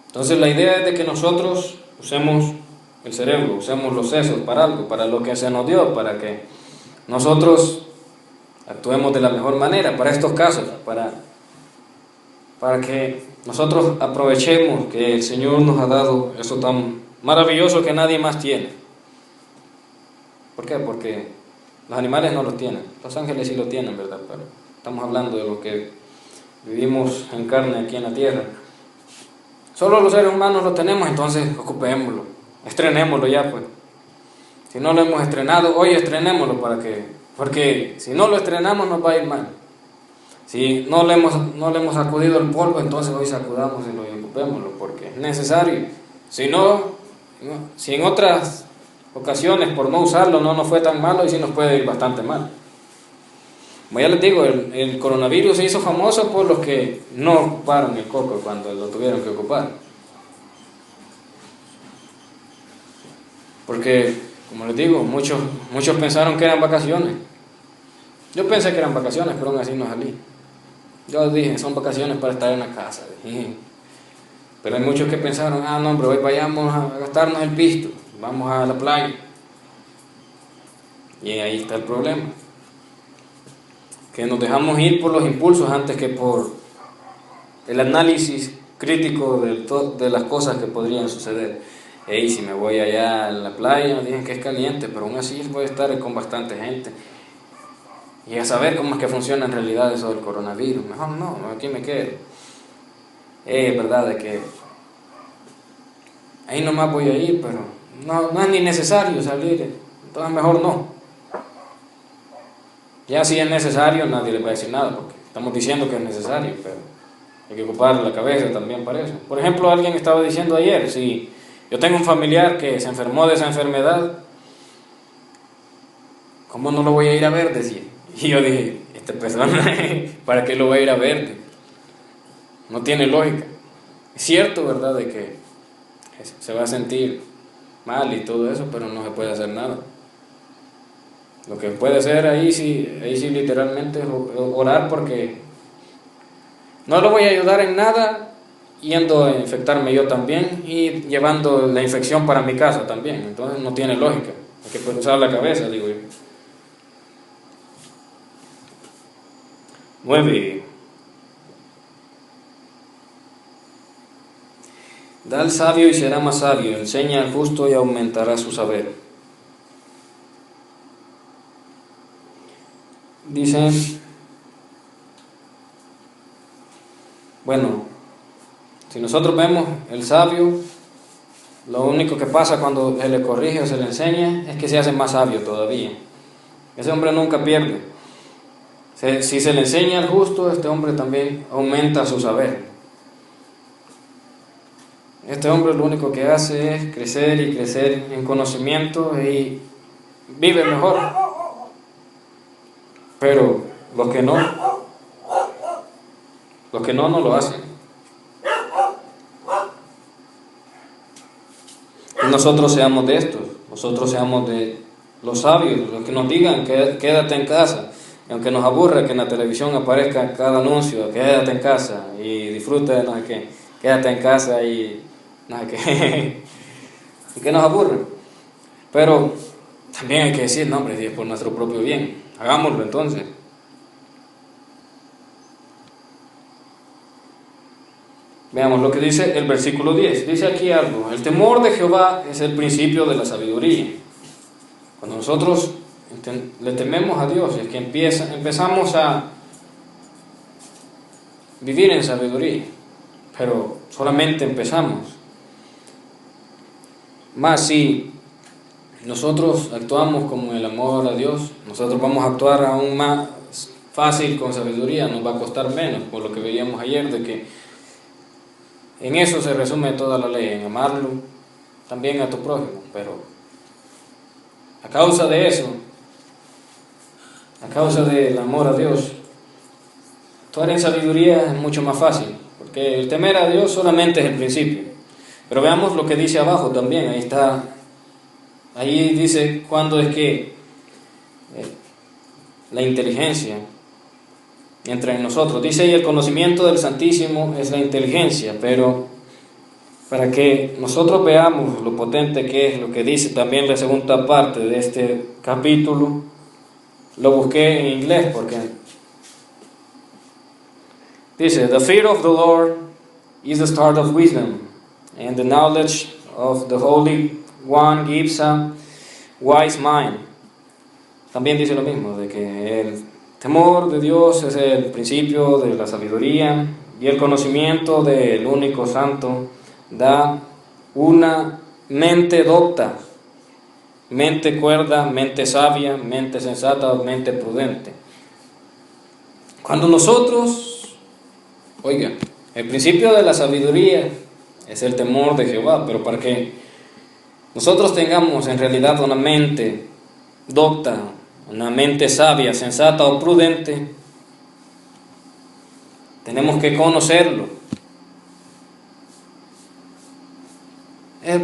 Entonces la idea es de que nosotros usemos el cerebro, usemos los sesos para algo, para lo que se nos dio, para que nosotros actuemos de la mejor manera para estos casos, para que nosotros aprovechemos que el Señor nos ha dado eso tan maravilloso que nadie más tiene. ¿Por qué? Porque los animales no lo tienen, los ángeles sí lo tienen, ¿verdad? Pero estamos hablando de lo que vivimos en carne aquí en la tierra. Solo los seres humanos lo tenemos, entonces ocupémoslo, estrenémoslo ya, pues. Si no lo hemos estrenado, hoy estrenémoslo porque si no lo estrenamos nos va a ir mal. Si no le hemos sacudido el polvo, entonces hoy sacudámoslo y ocupémoslo, porque es necesario. Si en otras ocasiones por no usarlo no nos fue tan malo y sí nos puede ir bastante mal. Como ya les digo, el coronavirus se hizo famoso por los que no ocuparon el coco cuando lo tuvieron que ocupar. Porque, como les digo, muchos pensaron que eran vacaciones. Yo pensé que eran vacaciones, pero aún así no salí. Yo dije, son vacaciones para estar en la casa. Pero hay muchos que pensaron, no hombre, hoy vayamos a gastarnos el pisto, vamos a la playa. Y ahí está el problema, que nos dejamos ir por los impulsos antes que por el análisis crítico de las cosas que podrían suceder. Hey, si me voy allá a la playa, me dicen que es caliente, pero aún así voy a estar con bastante gente. Y a saber cómo es que funciona en realidad eso del coronavirus. Mejor no, aquí me quedo. Es verdad de que ahí nomás voy a ir, pero no es ni necesario salir, entonces mejor no. Ya si es necesario, nadie le va a decir nada, porque estamos diciendo que es necesario, pero hay que ocupar la cabeza también para eso. Por ejemplo, alguien estaba diciendo ayer, si yo tengo un familiar que se enfermó de esa enfermedad, ¿cómo no lo voy a ir a ver? Decía. Y yo dije, esta persona, ¿para qué lo voy a ir a ver? No tiene lógica. Es cierto, ¿verdad?, de que se va a sentir mal y todo eso, pero no se puede hacer nada. Lo que puede hacer ahí sí literalmente es orar, porque no lo voy a ayudar en nada yendo a infectarme yo también y llevando la infección para mi casa también. Entonces no tiene lógica. Hay que usar la cabeza, digo yo. 9. Da al sabio y será más sabio, enseña al justo y aumentará su saber. Dice, bueno, si nosotros vemos el sabio, lo único que pasa cuando se le corrige o se le enseña es que se hace más sabio todavía. Ese hombre nunca pierde. Si se le enseña al justo, este hombre también aumenta su saber. Este hombre lo único que hace es crecer y crecer en conocimiento y vive mejor. Pero los que no lo hacen. Y nosotros seamos de estos, nosotros seamos de los sabios, los que nos digan quédate en casa. Y aunque nos aburre que en la televisión aparezca cada anuncio, quédate en casa y disfruta de no sé qué, quédate en casa y no sé qué, y que nos aburre. Pero también hay que decir, no hombre, es por nuestro propio bien, hagámoslo entonces. Veamos lo que dice el versículo 10. Dice aquí algo: el temor de Jehová es el principio de la sabiduría. Cuando nosotros le tememos a Dios, es que empezamos a vivir en sabiduría, pero solamente empezamos. Más si nosotros actuamos con el amor a Dios, nosotros vamos a actuar aún más fácil con sabiduría, nos va a costar menos, por lo que veíamos ayer, de que en eso se resume toda la ley, en amarlo también a tu prójimo. Pero a causa de eso, a causa del amor a Dios, actuar en sabiduría es mucho más fácil, porque el temer a Dios solamente es el principio. Pero veamos lo que dice abajo también, ahí dice cuándo es que la inteligencia entra en nosotros. Dice ahí, el conocimiento del Santísimo es la inteligencia, pero para que nosotros veamos lo potente que es lo que dice también la segunda parte de este capítulo, lo busqué en inglés, porque dice: the fear of the Lord is the start of wisdom, and the knowledge of the Holy One gives a wise mind. También dice lo mismo, de que el temor de Dios es el principio de la sabiduría, y el conocimiento del único santo da una mente docta, mente cuerda, mente sabia, mente sensata, mente prudente. Cuando nosotros, oiga, el principio de la sabiduría es el temor de Jehová, pero para que nosotros tengamos en realidad una mente docta, una mente sabia, sensata o prudente, tenemos que conocerlo.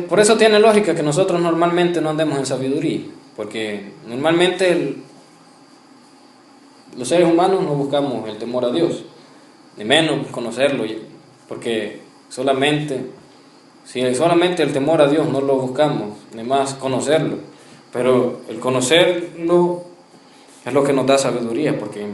Por eso tiene lógica que nosotros normalmente no andemos en sabiduría, porque normalmente los seres humanos no buscamos el temor a Dios, ni menos conocerlo, porque si solamente el temor a Dios no lo buscamos, ni más conocerlo. pero el conocerlo es lo que nos da sabiduría, porque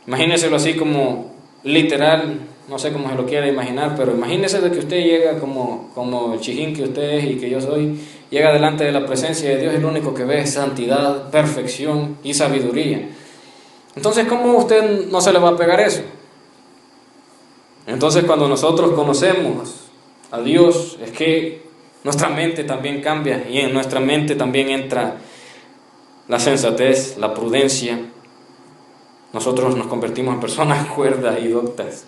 imagíneselo así como literal, no sé cómo se lo quiera imaginar, pero imagínese de que usted llega como el chijín que usted es y que yo soy, llega delante de la presencia de Dios y lo único que ve es santidad, perfección y sabiduría. Entonces, ¿cómo usted no se le va a pegar eso? Entonces, cuando nosotros conocemos a Dios, es que nuestra mente también cambia y en nuestra mente también entra la sensatez, la prudencia. Nosotros nos convertimos en personas cuerdas y doctas.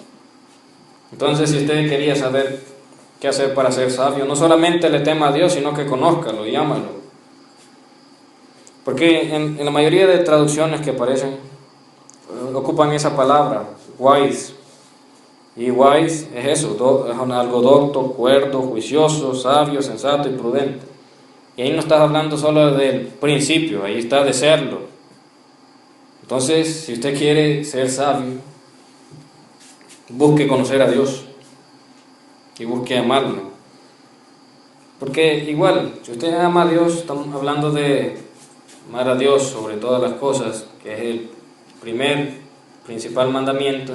Entonces, si usted quería saber qué hacer para ser sabio, no solamente le tema a Dios, sino que conózcalo y ámalo. Porque en la mayoría de traducciones que aparecen, ocupan esa palabra, wise. Y wise es eso, es algo docto, cuerdo, juicioso, sabio, sensato y prudente. Y ahí no estás hablando solo del principio, ahí está de serlo. Entonces, si usted quiere ser sabio, busque conocer a Dios y busque amarlo. Porque igual, si usted ama a Dios, estamos hablando de amar a Dios sobre todas las cosas, que es el principal mandamiento.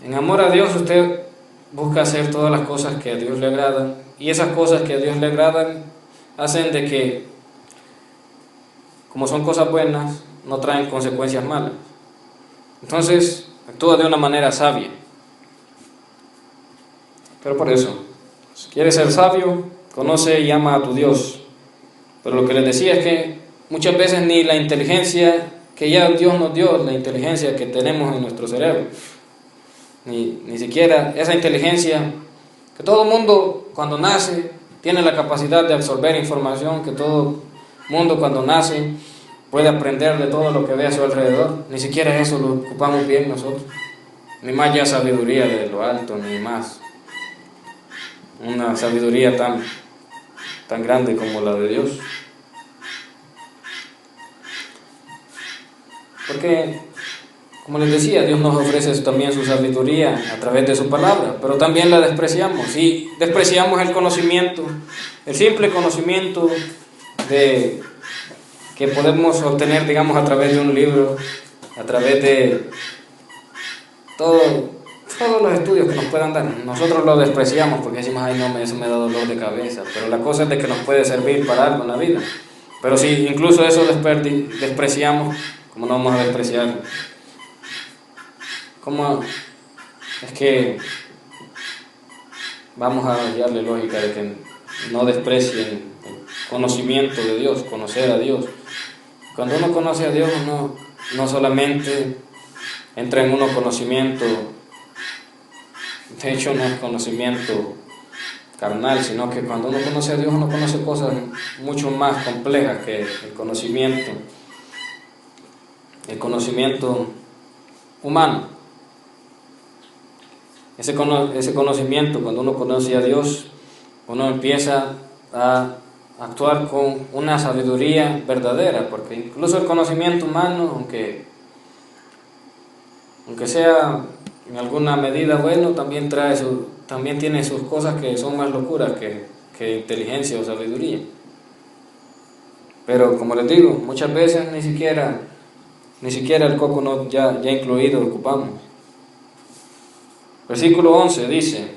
En amor a Dios usted busca hacer todas las cosas que a Dios le agradan, y esas cosas que a Dios le agradan hacen de que, como son cosas buenas, no traen consecuencias malas. Entonces, actúa de una manera sabia. Pero por eso, si quieres ser sabio, conoce y ama a tu Dios. Pero lo que les decía es que muchas veces ni la inteligencia que ya Dios nos dio, la inteligencia que tenemos en nuestro cerebro, ni siquiera esa inteligencia que todo mundo cuando nace tiene la capacidad de absorber información, que todo mundo cuando nace puede aprender de todo lo que ve a su alrededor. Ni siquiera eso lo ocupamos bien nosotros, ni más ya sabiduría de lo alto, ni más una sabiduría tan grande como la de Dios. Porque, como les decía, Dios nos ofrece también su sabiduría a través de su palabra, pero también la despreciamos, y despreciamos el conocimiento, el simple conocimiento que podemos obtener, digamos, a través de un libro, a través de todos los estudios que nos puedan dar. Nosotros lo despreciamos porque decimos, ay no, eso me da dolor de cabeza, pero la cosa es de que nos puede servir para algo en la vida. Pero si incluso eso despreciamos, ¿cómo no vamos a despreciar? ¿Cómo es que vamos a darle lógica de que no desprecien el conocimiento de Dios, conocer a Dios? Cuando uno conoce a Dios, uno no solamente entra en uno conocimiento, de hecho no es conocimiento carnal, sino que cuando uno conoce a Dios, uno conoce cosas mucho más complejas que el conocimiento humano. Ese conocimiento, cuando uno conoce a Dios, uno empieza a actuar con una sabiduría verdadera, porque incluso el conocimiento humano, aunque sea en alguna medida bueno, también tiene sus cosas que son más locuras que inteligencia o sabiduría. Pero como les digo, muchas veces ni siquiera el coco ya incluido lo ocupamos. Versículo 11 dice: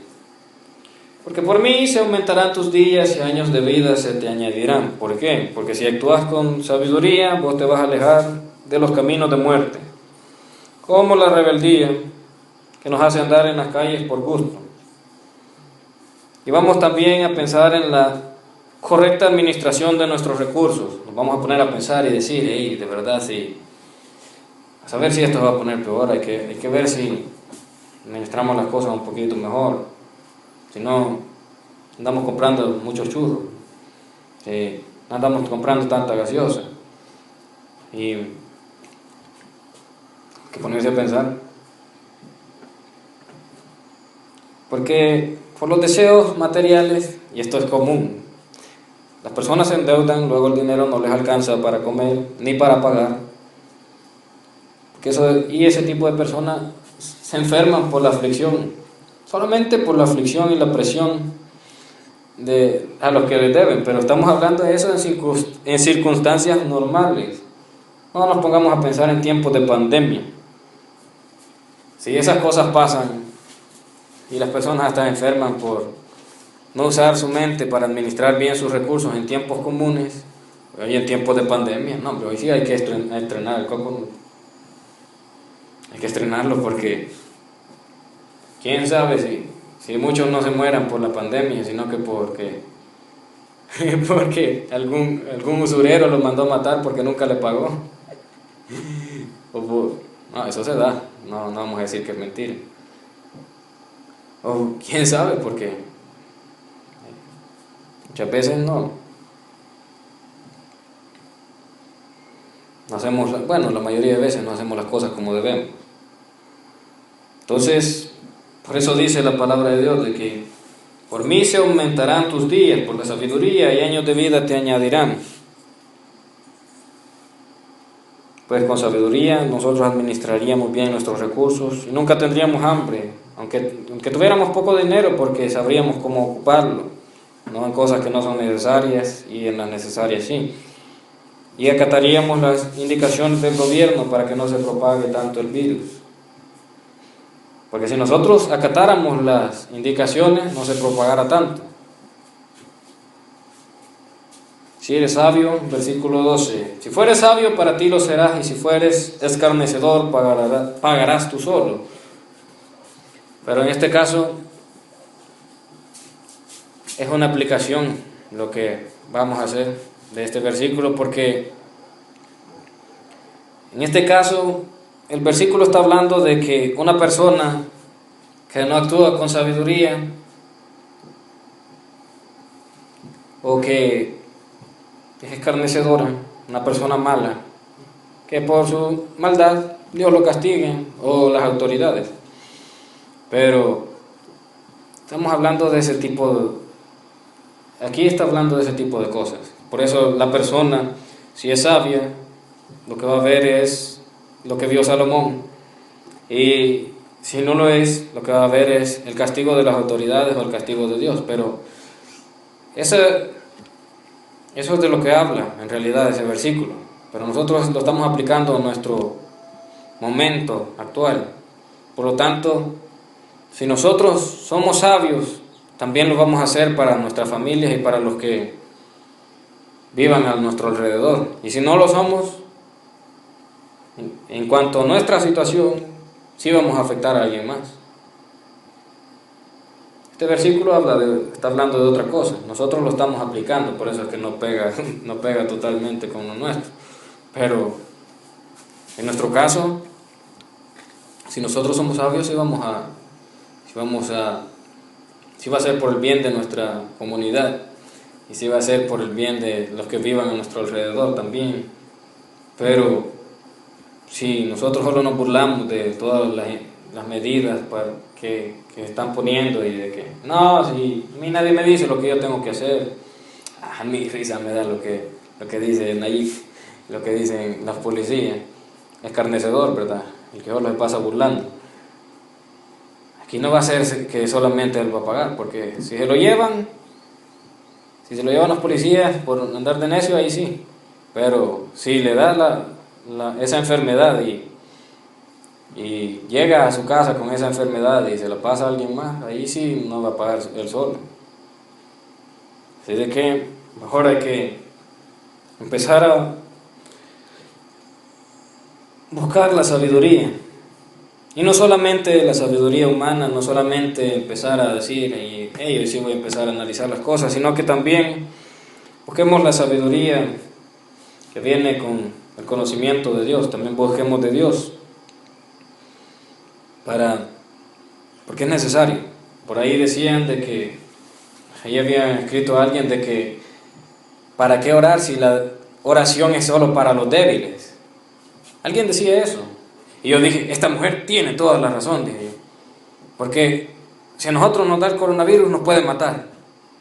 porque por mí se aumentarán tus días y años de vida se te añadirán. ¿Por qué? Porque si actúas con sabiduría, vos te vas a alejar de los caminos de muerte, como la rebeldía que nos hace andar en las calles por gusto. Y vamos también a pensar en la correcta administración de nuestros recursos. Nos vamos a poner a pensar y decir, hey, de verdad, sí, a saber si esto se va a poner peor, hay que ver si administramos las cosas un poquito mejor. Si no, andamos comprando muchos churros, no andamos comprando tanta gaseosa. Y hay que ponerse a pensar. Porque por los deseos materiales, y esto es común, las personas se endeudan, luego el dinero no les alcanza para comer ni para pagar. Y ese tipo de personas se enferman por la aflicción, solamente por la aflicción y la presión a los que les deben, pero estamos hablando de eso en circunstancias normales. No nos pongamos a pensar en tiempos de pandemia. Si esas cosas pasan y las personas hasta enferman por no usar su mente para administrar bien sus recursos en tiempos comunes, hoy en tiempos de pandemia, no, pero hoy sí hay que estrenar el coco. Hay que estrenarlo porque quién sabe si muchos no se mueran por la pandemia, sino que porque algún usurero los mandó a matar porque nunca le pagó. No, eso se da, no vamos a decir que es mentira. O quién sabe, porque muchas veces no hacemos, la mayoría de veces no hacemos las cosas como debemos. Entonces, por eso dice la palabra de Dios de que por mí se aumentarán tus días, por la sabiduría y años de vida te añadirán. Pues con sabiduría nosotros administraríamos bien nuestros recursos y nunca tendríamos hambre, aunque tuviéramos poco dinero, porque sabríamos cómo ocuparlo, no en cosas que no son necesarias y en las necesarias sí. Y acataríamos las indicaciones del gobierno para que no se propague tanto el virus. Porque si nosotros acatáramos las indicaciones, no se propagara tanto. Si eres sabio, versículo 12, si fueres sabio, para ti lo serás, y si fueres escarnecedor, pagarás tú solo. Pero en este caso, es una aplicación lo que vamos a hacer de este versículo, porque en este caso, el versículo está hablando de que una persona que no actúa con sabiduría, o que es escarnecedora, una persona mala, que por su maldad Dios lo castigue, o las autoridades. Pero estamos hablando de ese tipo aquí está hablando de ese tipo de cosas. Por eso la persona, si es sabia, lo que va a ver es lo que vio Salomón, y si no lo es, lo que va a ver es el castigo de las autoridades o el castigo de Dios. Pero eso es de lo que habla en realidad ese versículo, pero nosotros lo estamos aplicando a nuestro momento actual. Por lo tanto, si nosotros somos sabios, también lo vamos a hacer para nuestras familias y para los que vivan a nuestro alrededor. Y si no lo somos, en cuanto a nuestra situación, sí vamos a afectar a alguien más. Este versículo está hablando de otra cosa. Nosotros lo estamos aplicando, por eso es que no pega totalmente con lo nuestro. Pero en nuestro caso, si nosotros somos sabios, sí va a ser por el bien de nuestra comunidad, y sí va a ser por el bien de los que vivan a nuestro alrededor también. Pero si nosotros solo nos burlamos de todas las medidas que están poniendo, y de que no, si a mí nadie me dice lo que yo tengo que hacer, a mí risa me da lo que dice Nayib, lo que dicen las policías, escarnecedor, ¿verdad? El que solo se pasa burlando. Aquí no va a ser que solamente él va a pagar, porque si se lo llevan los policías por andar de necio, ahí sí. Pero si le da esa enfermedad y llega a su casa con esa enfermedad y se la pasa a alguien más, ahí sí no va a pagar él solo. Así de que mejor hay que empezar a buscar la sabiduría. Y no solamente la sabiduría humana, no solamente empezar a decir, hoy sí voy a empezar a analizar las cosas, sino que también busquemos la sabiduría que viene con el conocimiento de Dios. También busquemos de Dios, porque es necesario. Por ahí decían de que, ahí había escrito a alguien de que, ¿para qué orar si la oración es solo para los débiles? Alguien decía eso. Y yo dije, esta mujer tiene toda la razón, dije yo. Porque si a nosotros nos da el coronavirus, nos puede matar.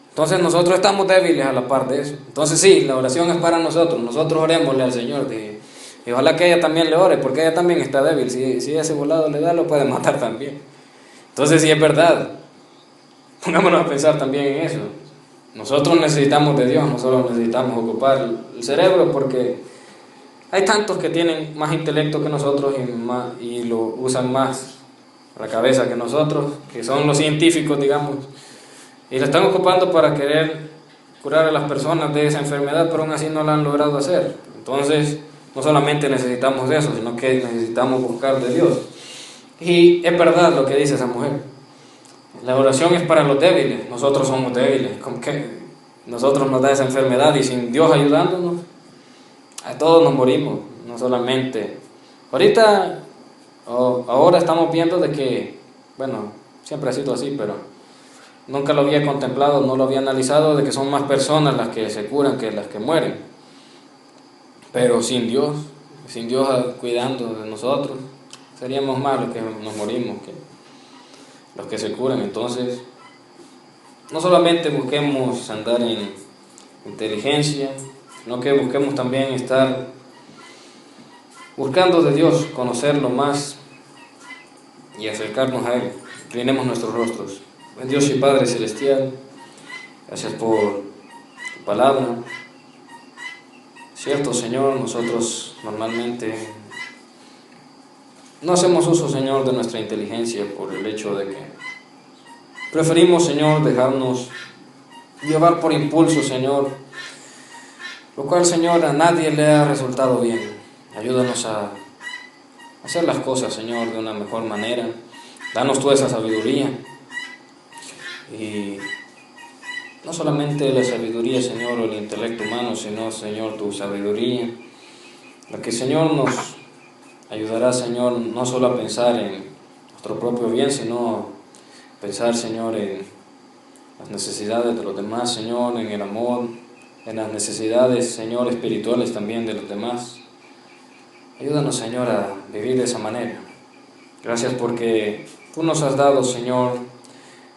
Entonces nosotros estamos débiles a la par de eso. Entonces sí, la oración es para nosotros. Nosotros orémosle al Señor, dije. Y ojalá que ella también le ore, porque ella también está débil. Si ese volado le da, lo puede matar también. Entonces sí es verdad. Pongámonos a pensar también en eso. nosotros necesitamos de Dios, no solo necesitamos ocupar el cerebro, porque hay tantos que tienen más intelecto que nosotros y lo usan más la cabeza que nosotros, que son los científicos, digamos, y lo están ocupando para querer curar a las personas de esa enfermedad, pero aún así no lo han logrado hacer. Entonces, no solamente necesitamos de eso, sino que necesitamos buscar de Dios. Y es verdad lo que dice esa mujer. La oración es para los débiles, nosotros somos débiles. ¿Cómo que nosotros nos da esa enfermedad y sin Dios ayudándonos, a todos nos morimos? No solamente. Ahora estamos viendo de que, bueno, siempre ha sido así, pero nunca lo había contemplado, no lo había analizado, de que son más personas las que se curan que las que mueren. Pero sin Dios cuidando de nosotros, seríamos más los que nos morimos que los que se curan. Entonces, no solamente busquemos andar en inteligencia, sino que busquemos también estar buscando de Dios, conocerlo más y acercarnos a Él. Inclinemos nuestros rostros. Buen Dios y Padre Celestial, gracias por tu palabra. Cierto, Señor, nosotros normalmente no hacemos uso, Señor, de nuestra inteligencia por el hecho de que preferimos, Señor, dejarnos llevar por impulso, Señor, lo cual, Señor, a nadie le ha resultado bien. Ayúdanos a hacer las cosas, Señor, de una mejor manera. Danos tú esa sabiduría. Y no solamente la sabiduría, Señor, o el intelecto humano, sino, Señor, tu sabiduría, la que, Señor, nos ayudará, Señor, no solo a pensar en nuestro propio bien, sino pensar, Señor, en las necesidades de los demás, Señor, en el amor, en las necesidades, Señor, espirituales también de los demás. Ayúdanos, Señor, a vivir de esa manera. Gracias porque tú nos has dado, Señor,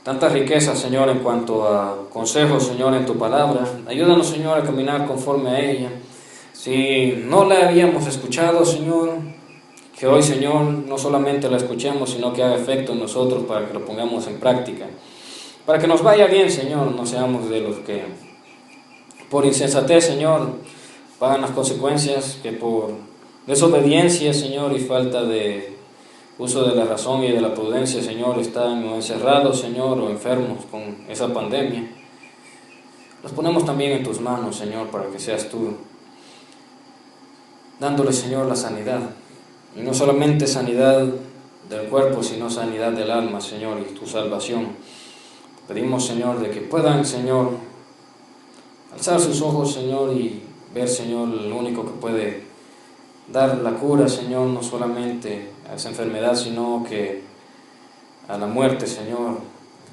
tanta riqueza, Señor, en cuanto a consejos, Señor, en tu palabra. Ayúdanos, Señor, a caminar conforme a ella. Si no la habíamos escuchado, Señor, que hoy, Señor, no solamente la escuchemos, sino que haga efecto en nosotros para que lo pongamos en práctica. Para que nos vaya bien, Señor, no seamos de los que por insensatez, Señor, pagan las consecuencias, que por desobediencia, Señor, y falta de uso de la razón y de la prudencia, Señor, están o encerrados, Señor, o enfermos con esa pandemia. Los ponemos también en tus manos, Señor, para que seas tú dándole, Señor, la sanidad. Y no solamente sanidad del cuerpo, sino sanidad del alma, Señor, y tu salvación. Pedimos, Señor, de que puedan, Señor, alzar sus ojos, Señor, y ver, Señor, el único que puede dar la cura, Señor, no solamente a esa enfermedad, sino que a la muerte, Señor,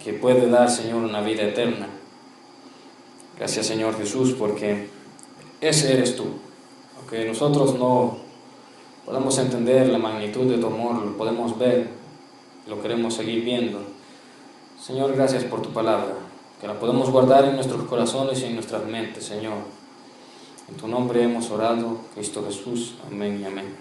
que puede dar, Señor, una vida eterna. Gracias, Señor Jesús, porque ese eres tú. Aunque nosotros no podemos entender la magnitud de tu amor, lo podemos ver, lo queremos seguir viendo. Señor, gracias por tu palabra, que la podemos guardar en nuestros corazones y en nuestras mentes, Señor. En tu nombre hemos orado, Cristo Jesús. Amén y amén.